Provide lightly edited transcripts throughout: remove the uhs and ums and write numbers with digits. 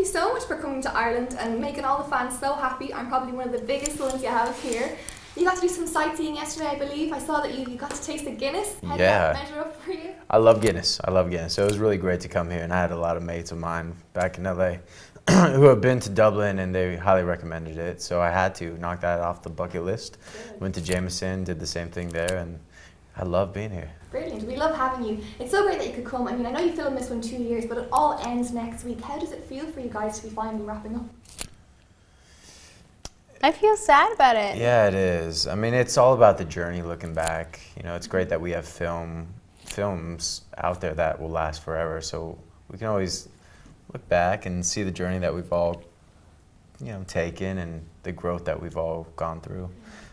you so much for coming to Ireland and making all the fans so happy. I'm probably one of the biggest ones you have here. You got to do some sightseeing yesterday, I believe. I saw that you got to taste the Guinness. How did that measure up for you? I love Guinness. So it was really great to come here, and I had a lot of mates of mine back in LA who have been to Dublin, and they highly recommended it. So I had to knock that off the bucket list. Good. Went to Jameson, did the same thing there, and I love being here. Brilliant. We love having you. It's so great that you could come. I mean, I know you filmed this one 2 years, but it all ends next week. How does it feel for you guys to be finally wrapping up? I feel sad about it. Yeah, it is. I mean, it's all about the journey looking back. You know, it's great that we have films out there that will last forever, so we can always look back and see the journey that we've all, taken and the growth that we've all gone through.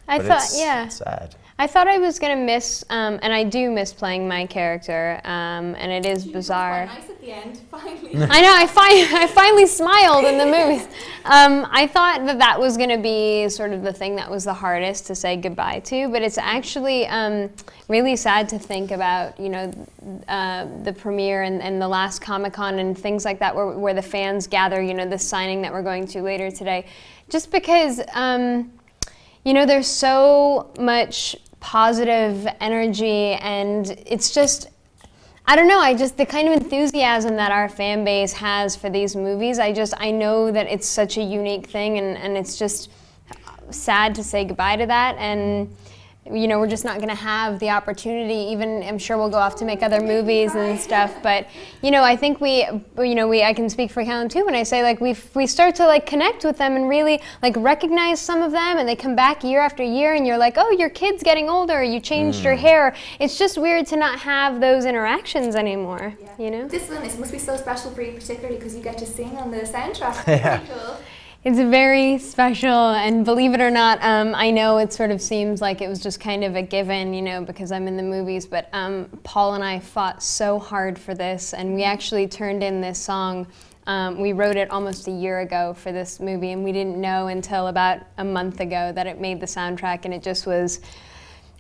It's sad. I thought I was gonna miss, and I do miss playing my character, and it is bizarre. Quite nice at the end, finally. I know. I finally smiled in the movies. I thought that was gonna be sort of the thing that was the hardest to say goodbye to, but it's actually really sad to think about, the premiere and the last Comic-Con and things like that, where the fans gather. The signing that we're going to later today, just because. There's so much positive energy, and it's just, I don't know, the kind of enthusiasm that our fan base has for these movies, I know that it's such a unique thing, and it's just sad to say goodbye to that, and we're just not going to have the opportunity. Even I'm sure we'll go off to make other movies and stuff, but I think I can speak for Kellan too when I say we start to connect with them and really recognize some of them, and they come back year after year, and you're like, oh, your kid's getting older, you changed your hair. It's just weird to not have those interactions anymore. This must be so special for you, particularly because you get to sing on the soundtrack. Yeah. Pretty cool. It's very special, and believe it or not, I know it sort of seems like it was just kind of a given, because I'm in the movies, but Paul and I fought so hard for this, and we actually turned in this song. We wrote it almost a year ago for this movie, and we didn't know until about a month ago that it made the soundtrack, and it just was...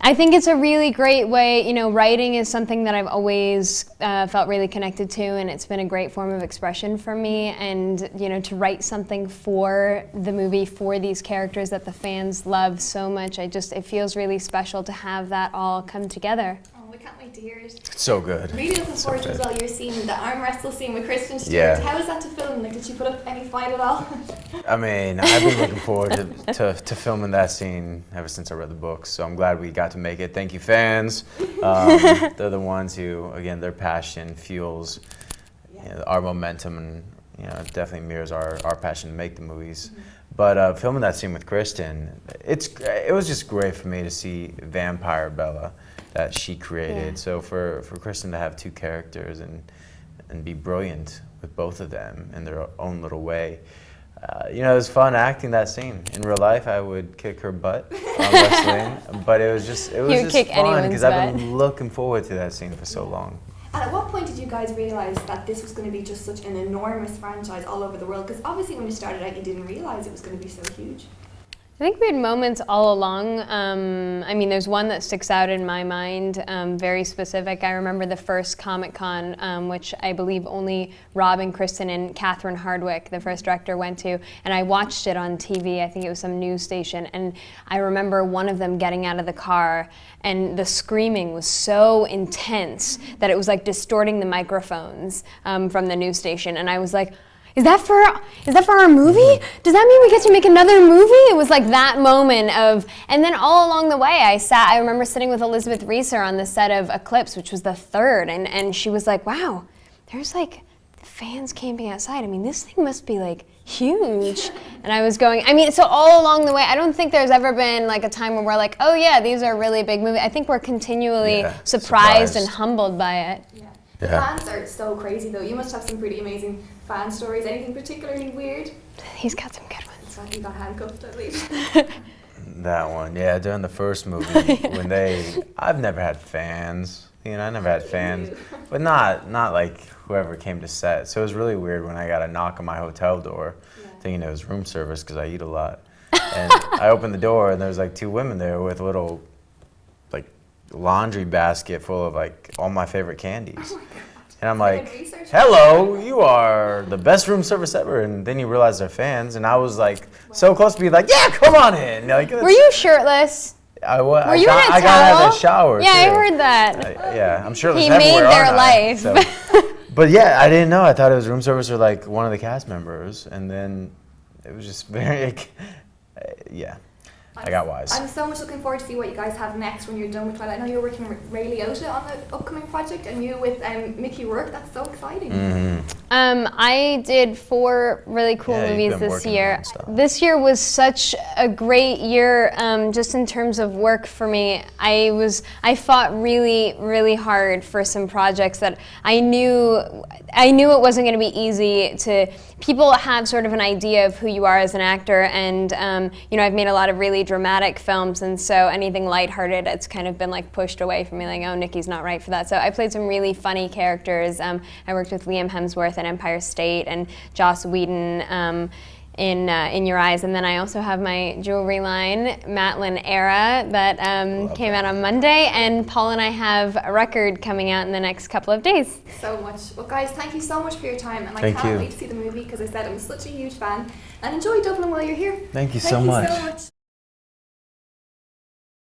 I think it's a really great way, writing is something that I've always felt really connected to, and it's been a great form of expression for me, and to write something for the movie, for these characters that the fans love so much, it feels really special to have that all come together. We can't wait to hear it. It's so good. Really looking forward to as well your scene, the arm wrestle scene with Kristen Stewart. Yeah. How was that to film? Did she put up any fight at all? I mean, I've been looking forward to filming that scene ever since I read the books, so I'm glad we got to make it. Thank you, fans. They're the ones who, again, their passion fuels our momentum, and it definitely mirrors our passion to make the movies. But filming that scene with Kristen, it was just great for me to see Vampire Bella that she created. Yeah. So for Kristen to have two characters and be brilliant with both of them in their own little way, it was fun acting that scene. In real life, I would kick her butt on wrestling, but it was just fun because I've been looking forward to that scene for so long. And at what point did you guys realize that this was going to be just such an enormous franchise all over the world? Because obviously when you started out, you didn't realize it was going to be so huge. I think we had moments all along. There's one that sticks out in my mind, very specific. I remember the first Comic-Con, which I believe only Rob and Kristen and Catherine Hardwicke, the first director, went to, and I watched it on TV. I think it was some news station, and I remember one of them getting out of the car, and the screaming was so intense that it was distorting the microphones from the news station, and I was like, Is that for our movie? Does that mean we get to make another movie? It was that moment of, and then all along the way I remember sitting with Elizabeth Reeser on the set of Eclipse, which was the third, and she was like, wow, there's fans camping outside. This thing must be huge. And I was going, so all along the way, I don't think there's ever been a time where we're oh yeah, these are really big movies. I think we're continually surprised and humbled by it. Yeah. The fans are so crazy though. You must have some pretty amazing fan stories. Anything particularly weird? He's got some good ones. He got handcuffed, I believe. That one, yeah, during the first movie, when I've never had fans. I never had fans, but not whoever came to set. So it was really weird when I got a knock on my hotel door, thinking it was room service because I eat a lot. And I opened the door and there was two women there with a little laundry basket full of all my favorite candies. And I'm Good like, research. hello, you are the best room service ever. And then you realize they're fans. And I was like, so close to be like, yeah, come on in. Like, Were you shirtless? Were you in a I got out of the towel? shower. Yeah, I too. heard that. Yeah, I'm shirtless He everywhere, made their aren't I? life. So- but yeah, I didn't know. I thought it was room service or like one of the cast members. And then it was just very, yeah. I got wise. I'm so much looking forward to see what you guys have next when you're done with Twilight. I know you're working with Ray Liotta on the upcoming project, and you with Mickey Rourke. That's so exciting. I did 4 really cool Yeah, you've movies been this working year. nonstop. This year was such a great year, just in terms of work for me. I fought really, really hard for some projects that I knew it wasn't going to be easy to. People have sort of an idea of who you are as an actor, and I've made a lot of really dramatic films, and so anything lighthearted, it's kind of been like pushed away from me, like, oh, Nikki's not right for that. So I played some really funny characters. I worked with Liam Hemsworth in Empire State and Joss Whedon in Your Eyes, and then I also have my jewelry line, Matlin Era, that came out on Monday, and Paul and I have a record coming out in the next couple of days. So much. Well, guys, thank you so much for your time, and I Thank can't you. wait to see the movie because I said I'm such a huge fan. And enjoy Dublin while you're here. Thank you Thank so you much. so much.